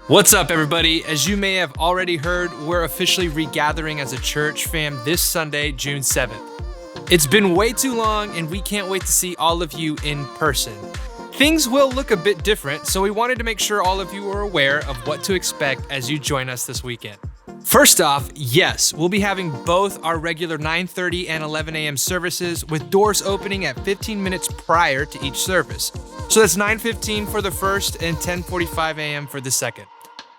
What's up, everybody? As you may have already heard, we're officially regathering as a church fam this Sunday, June 7th. It's been way too long, and we can't wait to see all of you in person. Things will look a bit different, so we wanted to make sure all of you are aware of what to expect as you join us this weekend. First off, yes, we'll be having both our regular 9:30 and 11 a.m. services with doors opening at 15 minutes prior to each service. So that's 9:15 for the first and 10:45 a.m. for the second.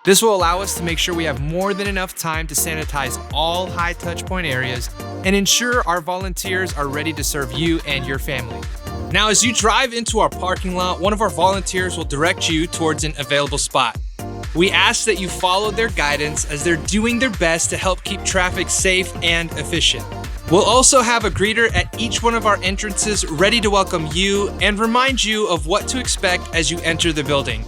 This will allow us to make sure we have more than enough time to sanitize all high touch point areas and ensure our volunteers are ready to serve you and your family. Now, as you drive into our parking lot, one of our volunteers will direct you towards an available spot. We ask that you follow their guidance as they're doing their best to help keep traffic safe and efficient. We'll also have a greeter at each one of our entrances ready to welcome you and remind you of what to expect as you enter the building.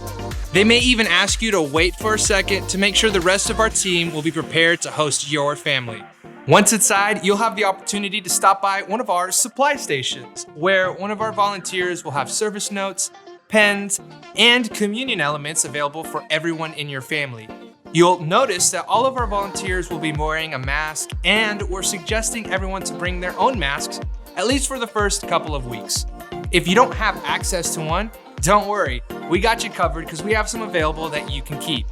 They may even ask you to wait for a second to make sure the rest of our team will be prepared to host your family. Once inside, you'll have the opportunity to stop by one of our supply stations, where one of our volunteers will have service notes, pens, and communion elements available for everyone in your family. You'll notice that all of our volunteers will be wearing a mask, and we're suggesting everyone to bring their own masks, at least for the first couple of weeks. If you don't have access to one, don't worry, we got you covered because we have some available that you can keep.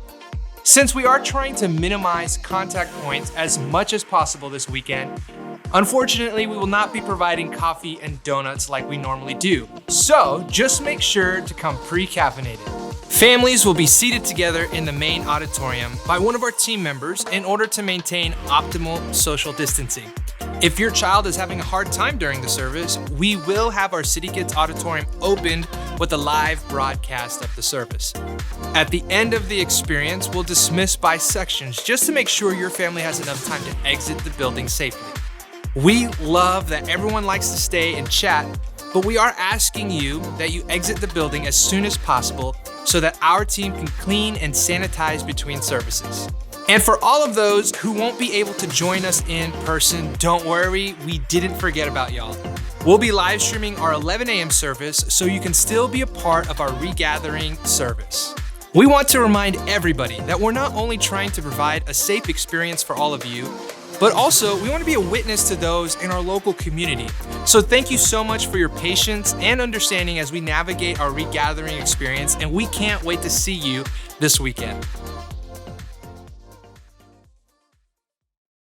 Since we are trying to minimize contact points as much as possible this weekend, unfortunately, we will not be providing coffee and donuts like we normally do. So just make sure to come pre-caffeinated. Families will be seated together in the main auditorium by one of our team members in order to maintain optimal social distancing. If your child is having a hard time during the service, we will have our City Kids Auditorium opened with a live broadcast of the service. At the end of the experience, we'll dismiss by sections just to make sure your family has enough time to exit the building safely. We love that everyone likes to stay and chat, but we are asking you that you exit the building as soon as possible so that our team can clean and sanitize between services. And for all of those who won't be able to join us in person, don't worry, we didn't forget about y'all. We'll be live streaming our 11 a.m. service so you can still be a part of our regathering service. We want to remind everybody that we're not only trying to provide a safe experience for all of you, but also we want to be a witness to those in our local community. So thank you so much for your patience and understanding as we navigate our regathering experience, and we can't wait to see you this weekend.